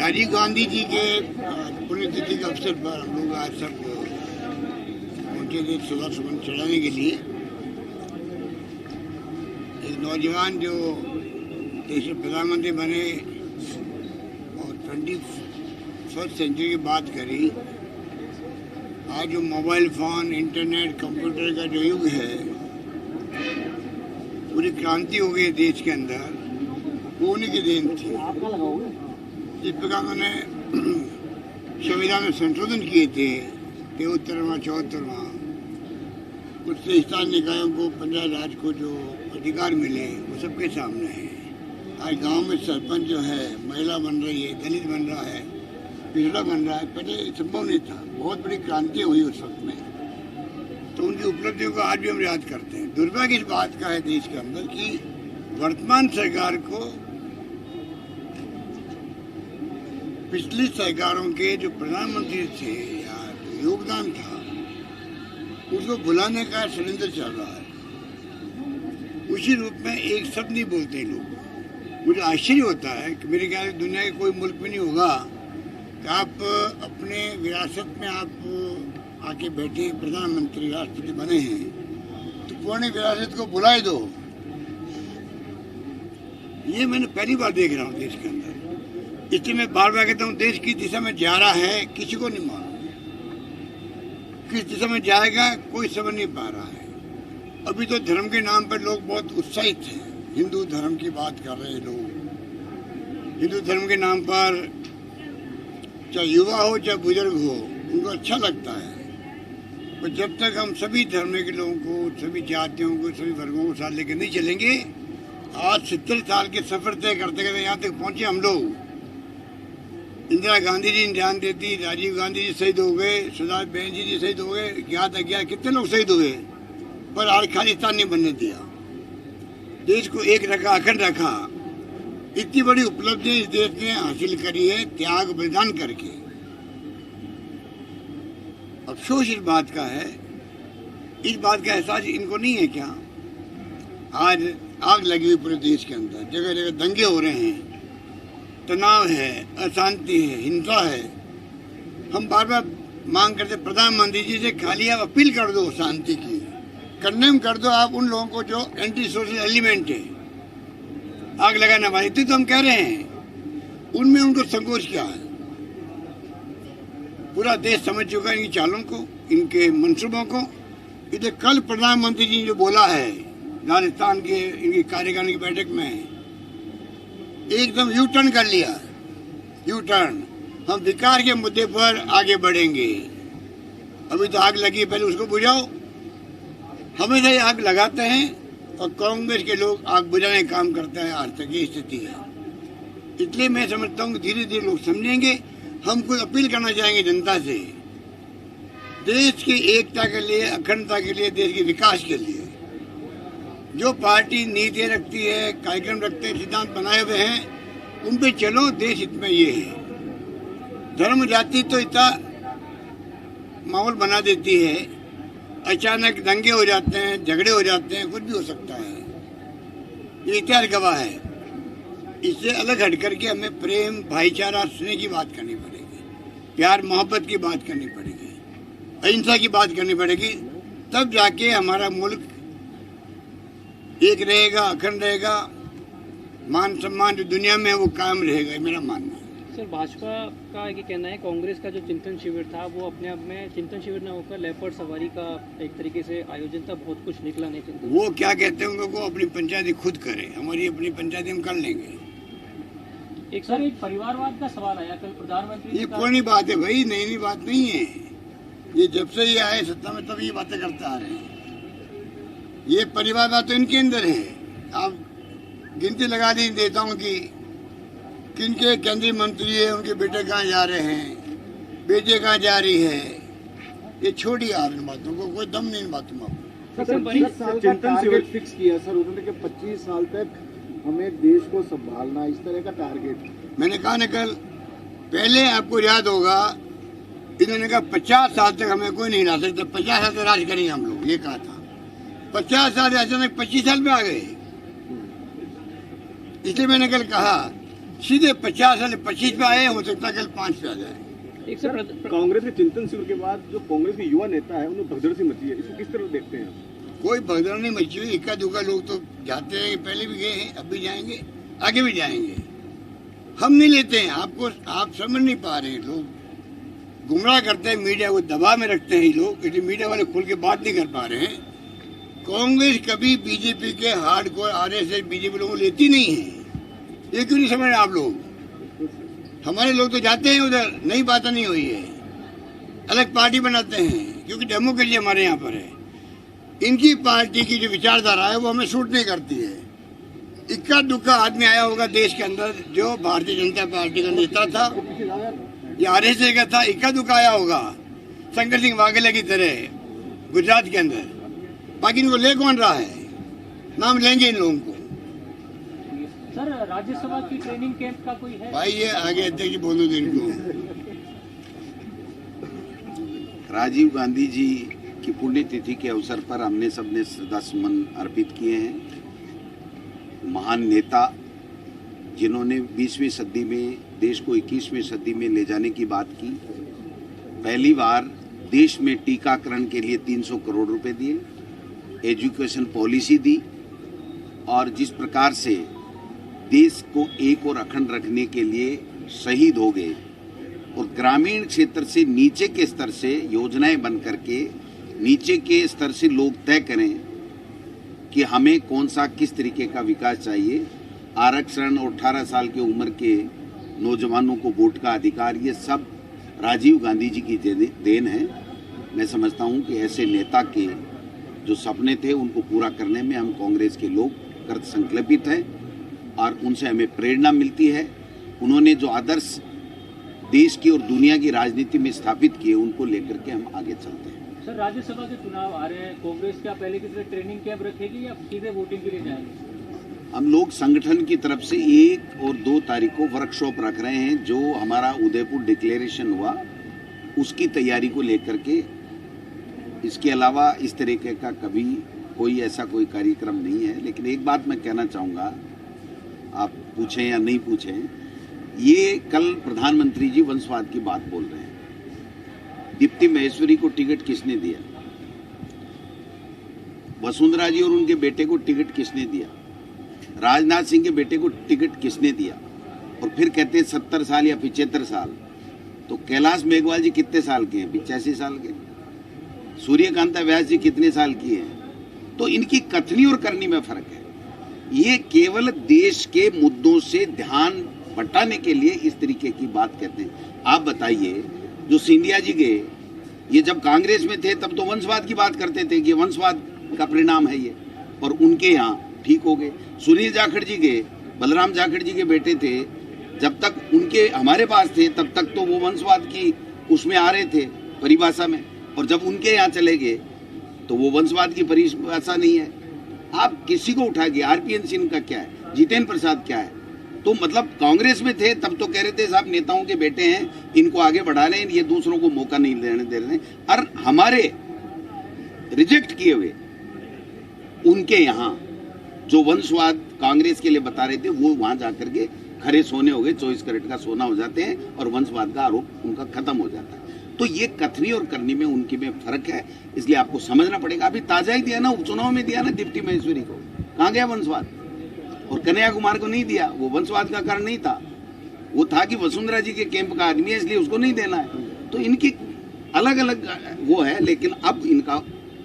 राजीव गांधी जी के पुण्यतिथि के अवसर पर हम लोग आज सब उनके लिए सुबह सुमन चढ़ाने के लिए एक नौजवान जो देश के प्रधानमंत्री बने और 21वीं सेंचुरी की बात करी। आज जो मोबाइल फोन, इंटरनेट, कंप्यूटर का जो युग है, पूरी क्रांति हो गई देश के अंदर, वो उन्हीं की देन थी। जिस प्रकार उन्होंने संविधान में संशोधन किए थे 73वां 74वां, उससे स्थानीय निकायों को, पंचायत राज को जो अधिकार मिले वो सबके सामने है। आज गांव में सरपंच जो है महिला बन रही है, दलित बन रहा है, पिछड़ा बन रहा है। पहले संभव नहीं था। बहुत बड़ी क्रांति हुई उस वक्त में, तो उनकी उपलब्धियों को आज भी हम याद करते हैं। दुर्भाग्य इस बात का है देश के अंदर कि वर्तमान सरकार को पिछली सरकारों के जो प्रधानमंत्री थे या योगदान था, उसको भुलाने का षड्यंत्र चल रहा है। उसी रूप में एक शब्द नहीं बोलते लोग। मुझे आश्चर्य होता है कि मेरे ख्याल दुनिया के कोई मुल्क में नहीं होगा कि आप अपने विरासत में आप आके बैठे प्रधानमंत्री, राष्ट्रपति बने हैं, तो पुरानी विरासत को भुला दो। ये मैंने पहली बार देख रहा हूँ देश के अंदर। इसलिए मैं बार बार कहता हूँ, देश किस दिशा में जा रहा है किसी को नहीं मालूम। किस दिशा में जाएगा कोई समझ नहीं पा रहा है। अभी तो धर्म के नाम पर लोग बहुत उत्साहित हैं। हिंदू धर्म की बात कर रहे हैं लोग। हिंदू धर्म के नाम पर चाहे युवा हो चाहे बुजुर्ग हो, उनको अच्छा लगता है। पर जब तक हम सभी धर्म के लोगों को, सभी जातियों को, सभी वर्गों को साथ लेकर नहीं चलेंगे, आज 70 साल के सफर तय करते करते यहाँ तक पहुंचे हम लोग। इंदिरा गांधी जी ने ध्यान देती, राजीव गांधी जी शहीद हो गए, सरदार बहन जी शहीद हो गए, ज्ञात अज्ञात कितने लोग शहीद हुए, पर आज खालिस्तान नहीं बनने दिया। देश को एक रखा, अखंड रखा। इतनी बड़ी उपलब्धि इस देश ने हासिल करी है त्याग बलिदान करके। अफसोस इस बात का है, इस बात का एहसास इनको नहीं है क्या? आज आग लगी हुई पूरे देश के अंदर, जगह जगह दंगे हो रहे हैं, तनाव है, अशांति है, हिंसा है। हम बार बार मांग करते प्रधानमंत्री जी से, खाली आप अपील कर दो शांति की, कंडेम कर दो आप उन लोगों को जो एंटी सोशल एलिमेंट है, आग लगाने वाले। तो हम कह रहे हैं उनमें उनको संकोच क्या है? पूरा देश समझ चुका है इनकी चालों को, इनके मंसूबों को। इधर कल प्रधानमंत्री जी ने जो बोला है राजस्थान के इनकी कार्यकारिणी की बैठक में, एकदम यू टर्न कर लिया। यू टर्न, हम विकास के मुद्दे पर आगे बढ़ेंगे। अभी तो आग लगी, पहले उसको बुझाओ। हमेशा ये आग लगाते हैं और कांग्रेस के लोग आग बुझाने का काम करते हैं। आज तक ये स्थिति है। इसलिए मैं समझता हूँ धीरे धीरे लोग समझेंगे। हम कोई अपील करना चाहेंगे जनता से, देश की एकता के लिए, अखंडता के लिए, देश के विकास के लिए जो पार्टी नीतियाँ रखती है, कार्यक्रम रखते हैं, सिद्धांत बनाए हुए हैं, उन पे चलो। देश हित में ये है। धर्म जाति तो इतना माहौल बना देती है, अचानक दंगे हो जाते हैं, झगड़े हो जाते हैं, कुछ भी हो सकता है। ये इतिहास गवाह है। इससे अलग हट करके हमें प्रेम, भाईचारा, स्नेह की बात करनी पड़ेगी, प्यार मोहब्बत की बात करनी पड़ेगी, अहिंसा की बात करनी पड़ेगी। तब जाके हमारा मुल्क एक रहेगा, अखंड रहेगा। मान सम्मान जो दुनिया में है वो कायम रहेगा, मेरा मानना है। सर, भाजपा का ये कहना है कांग्रेस का जो चिंतन शिविर था वो अपने आप में चिंतन शिविर न होकर लेपर्ड सवारी का एक तरीके से आयोजन था, बहुत कुछ निकला नहीं चिंतन। वो क्या कहते हैं वो अपनी पंचायती खुद करें, हमारी अपनी पंचायती हम कर लेंगे। एक सर, एक परिवारवाद का सवाल आया कल प्रधानमंत्री। ये पुरानी बात है भाई, नई बात नहीं है। ये जब से ये आए सत्ता में तब ये बातें करते आ रहे हैं। ये परिवारवाद तो इनके अंदर है। आप गिनती लगा देता हूँ कि किनके केंद्रीय मंत्री है, उनके बेटे कहाँ जा रहे हैं, बेटे कहाँ जा रही है। ये छोड़िए आप इन बातों को, कोई दम नहीं इन बातों में। सर 25 साल का टारगेट फिक्स किया सर उन्होंने कि 25 साल तक हमें देश को संभालना, इस तरह का टारगेट। मैंने कहा न कल, पहले आपको याद होगा इन्होंने कहा 50 साल तक हमें कोई नहीं हिला सकता, 50 साल तक राज करेंगे हम लोग, ये कहा था। 50 साल अचानक 25 साल में आ गए। इसलिए मैंने कल कहा सीधे 50 से 25 पे आए, हो सकता है कल 5 पे आ जाए। एक सर कांग्रेस के चिंतन शिविर के बाद जो कांग्रेस के युवा नेता है उन्हें भगदड़ सी मची है, इसको किस तरह देखते हैं? कोई भगदड़ नहीं मची हुई, इक्का दुक्का लोग तो जाते हैं, पहले भी गए हैं, अब भी जाएंगे, आगे भी जाएंगे। हम नहीं लेते हैं, आप समझ नहीं पा रहे हैं। लोग गुमराह करते हैं, मीडिया को दबाव में रखते हैं लोग, इसलिए मीडिया वाले खुल के बात नहीं कर पा रहे हैं। कांग्रेस कभी बीजेपी के हार्डकोर आरएसएस बीजेपी लोगों को लेती नहीं है, ये क्यों नहीं समझ रहे आप लोग? हमारे लोग तो जाते हैं उधर, नई बात नहीं हुई है, अलग पार्टी बनाते हैं, क्योंकि डेमोक्रेसी हमारे यहाँ पर है। इनकी पार्टी की जो विचारधारा है वो हमें सूट नहीं करती है। इक्का दुक्का आदमी आया होगा देश के अंदर जो भारतीय जनता पार्टी का नेता था या आरएसएस का था, इक्का दुक्का आया होगा शंकर सिंह वाघेला की तरह गुजरात के अंदर। बाकी इनको ले कौन रहा है? नाम लेंगे इन लोगों को। सर राज्यसभा की ट्रेनिंग कैंप का कोई है? भाई ये आगे अध्यक्ष बोलो दिन को। राजीव गांधी जी की पुण्यतिथि के अवसर पर हमने सबने श्रद्धासुमन अर्पित किए हैं। महान नेता जिन्होंने 20वीं सदी में देश को 21वीं सदी में ले जाने की बात की। पहली बार देश में टीकाकरण के लिए 300 करोड़ रुपए दिए, एजुकेशन पॉलिसी दी, और जिस प्रकार से देश को एक और अखंड रखने के लिए शहीद हो गए और ग्रामीण क्षेत्र से नीचे के स्तर से योजनाएं बन करके नीचे के स्तर से लोग तय करें कि हमें कौन सा किस तरीके का विकास चाहिए। आरक्षण और 18 साल की उम्र के नौजवानों को वोट का अधिकार, ये सब राजीव गांधी जी की देन है। मैं समझता हूं कि ऐसे नेता के जो सपने थे उनको पूरा करने में हम कांग्रेस के लोग कृत संकल्पित हैं और उनसे हमें प्रेरणा मिलती है। उन्होंने जो आदर्श देश की और दुनिया की राजनीति में स्थापित किए उनको लेकर के हम आगे चलते हैं। सर राज्यसभा के चुनाव आ रहे हैं, कांग्रेस क्या पहले की तरह ट्रेनिंग कैंप रखेगी या सीधे वोटिंग के लिए जाएंगे? हम लोग संगठन की तरफ से 1 और 2 तारीख को वर्कशॉप रख रहे हैं। जो हमारा उदयपुर डिक्लेरेशन हुआ उसकी तैयारी को लेकर के, इसके अलावा इस तरीके का कभी कोई ऐसा कोई कार्यक्रम नहीं है। लेकिन एक बात मैं कहना चाहूँगा, आप पूछें या नहीं पूछें, ये कल प्रधानमंत्री जी वंशवाद की बात बोल रहे हैं। दीप्ति महेश्वरी को टिकट किसने दिया? वसुंधरा जी और उनके बेटे को टिकट किसने दिया? राजनाथ सिंह के बेटे को टिकट किसने दिया? और फिर कहते हैं 70 साल या 75 साल। तो कैलाश मेघवाल जी कितने साल के हैं? 85 साल के। सूर्यकांता व्यास जी कितने साल की हैं? तो इनकी कथनी और करनी में फर्क है। ये केवल देश के मुद्दों से ध्यान बटाने के लिए इस तरीके की बात कहते हैं। आप बताइए, जो सिंधिया जी गए, ये जब कांग्रेस में थे तब तो वंशवाद की बात करते थे कि वंशवाद का परिणाम है ये, और उनके यहाँ ठीक हो गए। सुनील जाखड़ जी गए, बलराम जाखड़ जी के बेटे थे, जब तक उनके हमारे पास थे तब तक तो वो वंशवाद की उसमें आ रहे थे परिभाषा में, और जब उनके यहाँ चले गए तो वो वंशवाद की परिभाषा नहीं है। आप किसी को उठा के, आरपीएन सिंह का क्या है, जितेंद्र प्रसाद क्या है? तो मतलब कांग्रेस में थे तब तो कह रहे थे साहब नेताओं के बेटे हैं, इनको आगे बढ़ा लें, ये दूसरों को मौका नहीं देने दे रहे। और हमारे रिजेक्ट किए हुए उनके यहाँ जो वंशवाद कांग्रेस के लिए बता रहे थे वो वहां जाकर के खरे सोने हो गए, 24 कैरेट का सोना हो जाते हैं और वंशवाद का आरोप उनका खत्म हो जाता है। तो ये कथनी और करनी में उनके में फर्क है, इसलिए आपको समझना पड़ेगा। अभी ताजा ही दिया ना, उपचुनाव में दिया ना दीप्ति महेश्वरी को, कहाँ गया वंशवाद? और कन्हैया कुमार को नहीं दिया, वो वंशवाद का कारण नहीं था, वो था कि वसुंधरा जी के कैंप का आदमी है इसलिए उसको नहीं देना है। तो इनकी अलग अलग वो है, लेकिन अब इनका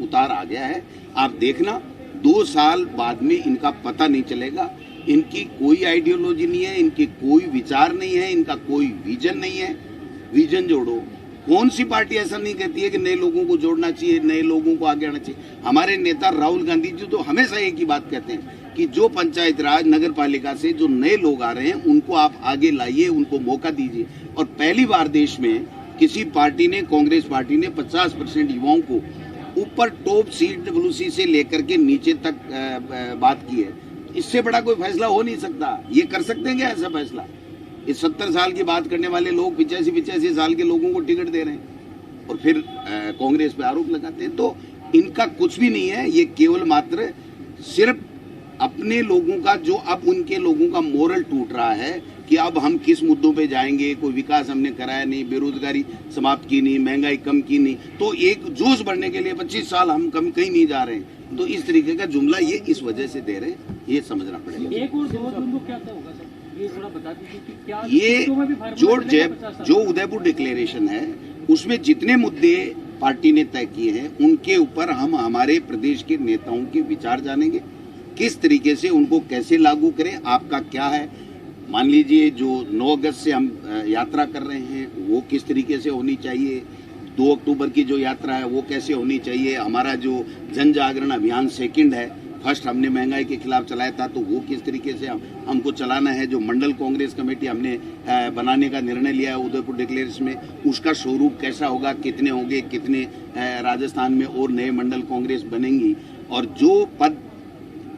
उतार आ गया है। आप देखना 2 साल बाद में इनका पता नहीं चलेगा। इनकी कोई आइडियोलॉजी नहीं है, इनकी कोई विचार नहीं है, इनका कोई विजन नहीं है। विजन जोड़ो, कौन सी पार्टी ऐसा नहीं कहती है कि नए लोगों को जोड़ना चाहिए, नए लोगों को आगे आना चाहिए? हमारे नेता राहुल गांधी जी तो हमेशा एक ही बात कहते हैं कि जो पंचायत राज नगर पालिका से जो नए लोग आ रहे हैं उनको आप आगे लाइए, उनको मौका दीजिए। और पहली बार देश में किसी पार्टी ने, कांग्रेस पार्टी ने 50% युवाओं को ऊपर टॉप CWC से लेकर के नीचे तक बात की है। इससे बड़ा कोई फैसला हो नहीं सकता। ये कर सकते हैं क्या ऐसा फैसला? इस 70 साल की बात करने वाले लोग 85 साल के लोगों को टिकट दे रहे हैं और फिर कांग्रेस पे आरोप लगाते हैं। तो इनका कुछ भी नहीं है, ये केवल मात्र सिर्फ अपने लोगों का, जो अब उनके लोगों का मोरल टूट रहा है, कि अब हम किस मुद्दों पे जाएंगे, कोई विकास हमने कराया नहीं, बेरोजगारी समाप्त की नहीं, महंगाई कम की नहीं, तो एक जोश बढ़ने के लिए 25 साल हम कम कहीं नहीं जा रहे हैं। तो इस तरीके का जुमला ये इस वजह से दे रहे हैं, ये समझना पड़ेगा। 1 और 2 जून को क्या होगा सर, ये थोड़ा बता दीजिए कि क्या ये सीटों में भी फार्मूला चलेगा 50 साल? जो उदयपुर डिक्लेरेशन है उसमें जितने मुद्दे पार्टी ने तय किए हैं उनके ऊपर हम हमारे प्रदेश के नेताओं के विचार जानेंगे, किस तरीके से उनको कैसे लागू करें। आपका क्या है, मान लीजिए जो 9 अगस्त से हम यात्रा कर रहे हैं वो किस तरीके से होनी चाहिए, 2 अक्टूबर की जो यात्रा है वो कैसे होनी चाहिए, हमारा जो जन जागरण अभियान सेकंड है, फर्स्ट हमने महंगाई के खिलाफ चलाया था तो वो किस तरीके से हमको चलाना है, जो मंडल कांग्रेस कमेटी हमने बनाने का निर्णय लिया है उदयपुर डिक्लेरेशन में, उसका स्वरूप कैसा होगा, कितने होंगे, कितने राजस्थान में और नए मंडल कांग्रेस बनेंगी, और जो पद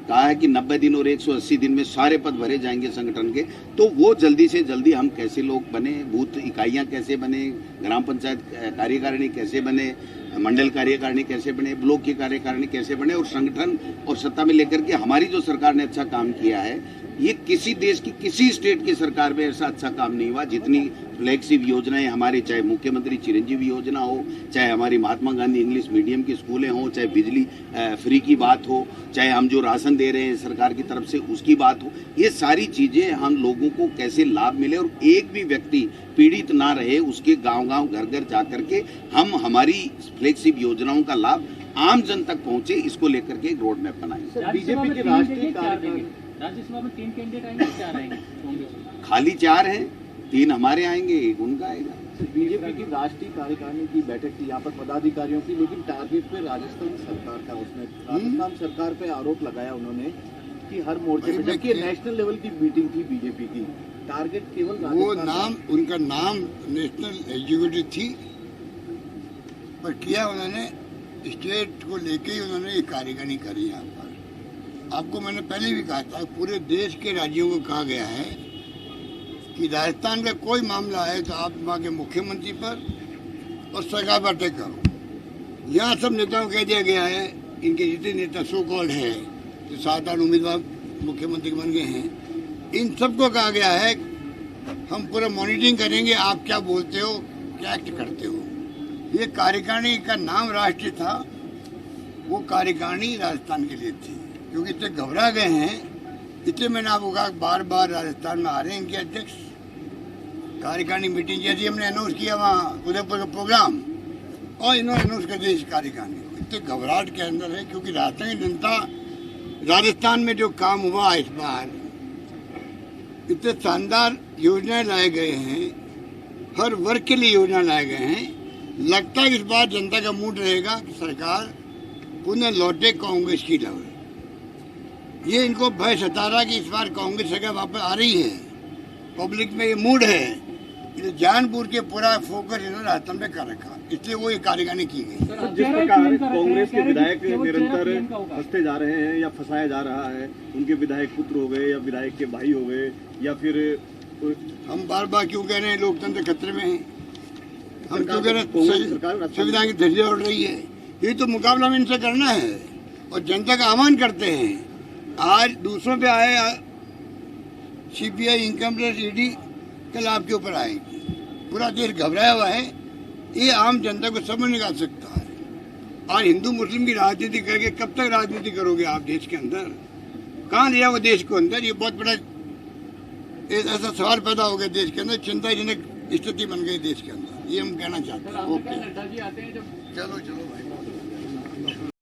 कहा है कि 90 दिन और 180 दिन में सारे पद भरे जाएंगे संगठन के, तो वो जल्दी से जल्दी हम कैसे लोग बने, बूथ इकाइयां कैसे बने, ग्राम पंचायत कार्यकारिणी कैसे बने, मंडल कार्यकारिणी कैसे बने, ब्लॉक की कार्यकारिणी कैसे बने, और संगठन और सत्ता में लेकर के हमारी जो सरकार ने अच्छा काम किया है, ये किसी देश की किसी स्टेट की सरकार में ऐसा अच्छा काम नहीं हुआ जितनी फ्लैगशिप योजनाएं हमारी, चाहे मुख्यमंत्री चिरंजीवी योजना हो, चाहे हमारी महात्मा गांधी इंग्लिश मीडियम की स्कूलें हो, चाहे बिजली फ्री की बात हो, चाहे हम जो राशन दे रहे हैं सरकार की तरफ से उसकी बात हो, ये सारी चीजें हम लोगों को कैसे लाभ मिले और एक भी व्यक्ति पीड़ित ना रहे, उसके गांव-गांव घर-घर जाकर के हम हमारी फ्लैगशिप योजनाओं का लाभ आम जन तक पहुंचे, इसको लेकर के एक रोड मैप बनाए। बीजेपी के राष्ट्रीय राज्यसभा में 3 कैंडिडेट आएंगे, 4 आएंगे कांग्रेस में? खाली 4 हैं, 3 हमारे आएंगे, 1 उनका आएगा। बीजेपी की राष्ट्रीय कार्यकारिणी की बैठक थी यहाँ पर पदाधिकारियों की, लेकिन टारगेट पे राजस्थान सरकार था, उसने राजस्थान सरकार पे आरोप लगाया उन्होंने कि हर मोर्चे पे, जबकि नेशनल लेवल की मीटिंग थी बीजेपी की, टारगेट केवल वो नाम, उनका नाम नेशनल एग्जीक्यूटिव थी, पर किया उन्होंने स्टेट को लेके ही उन्होंने ये कार्यकारिणी करी। यहाँ पर आपको मैंने पहले भी कहा था, पूरे देश के राज्यों को कहा गया है कि राजस्थान का कोई मामला है तो आप वहाँ के मुख्यमंत्री पर और सरकार पर तय करो। यहाँ सब नेताओं को कह दिया गया है, इनके जितने नेता सो कॉल्ड है जो 7-8 उम्मीदवार मुख्यमंत्री बन गए हैं, इन सबको कहा गया है हम पूरा मॉनिटरिंग करेंगे, आप क्या बोलते हो, क्या एक्ट करते हो। ये कार्यकारिणी का नाम राष्ट्रीय था, वो कार्यकारिणी राजस्थान के लिए थी, क्योंकि इतने घबरा गए हैं, इसलिए मैंने आपको कहा बार बार राजस्थान में आ रहे हैं इनके अध्यक्ष। कार्यकारिणी मीटिंग जैसे हमने अनाउंस किया वहाँ उदयपुर का प्रोग्राम, और इन्होंने अनाउंस कर दिया इस कार्यकारिणी को, इतने घबराहट के अंदर है, क्योंकि राजस्थान की जनता, राजस्थान में जो काम हुआ इस बार, इतने शानदार योजनाएं लाए गए हैं, हर वर्ग के लिए योजना लाए गए हैं, लगता है इस बार जनता का मूड रहेगा कि सरकार पुनः लौटे कांग्रेस की लहर। ये इनको भय सता रहा कि इस बार कांग्रेस सरकार वापस आ रही है, पब्लिक में ये मूड है, इसलिए जानबूझ के पूरा फोकस इन्होंने राजस्थान पे कर रखा, इसलिए वो ये कार्यकारिणी की गई। जिस प्रकार कांग्रेस के विधायक निरंतर फंसते जा रहे हैं या फंसाया जा रहा है, उनके विधायक पुत्र हो गए या विधायक के भाई हो गए, या फिर हम बार बार क्यों कह रहे हैं लोकतंत्र खतरे में है, हम क्यों कह रहे हैं संविधान की धज्जियां उड़ रही है, ये तो मुकाबला में इनसे करना है और जनता का आह्वान करते हैं। आज दूसरों पे आए सीबीआई, इनकम टैक्स, ईडी, कल आपके ऊपर आएगी, पूरा देश घबराया हुआ है, ये आम जनता को समझ निकाल सकता है। और हिंदू मुस्लिम की राजनीति करके कब तक राजनीति करोगे आप देश के अंदर, कहाँ लिया वो देश को अंदर, ये बहुत बड़ा ऐसा सवाल पैदा हो गया देश के अंदर, चिंताजनक स्थिति बन गई देश के अंदर, ये हम कहना चाहते हैं। ओके, चलो भाई।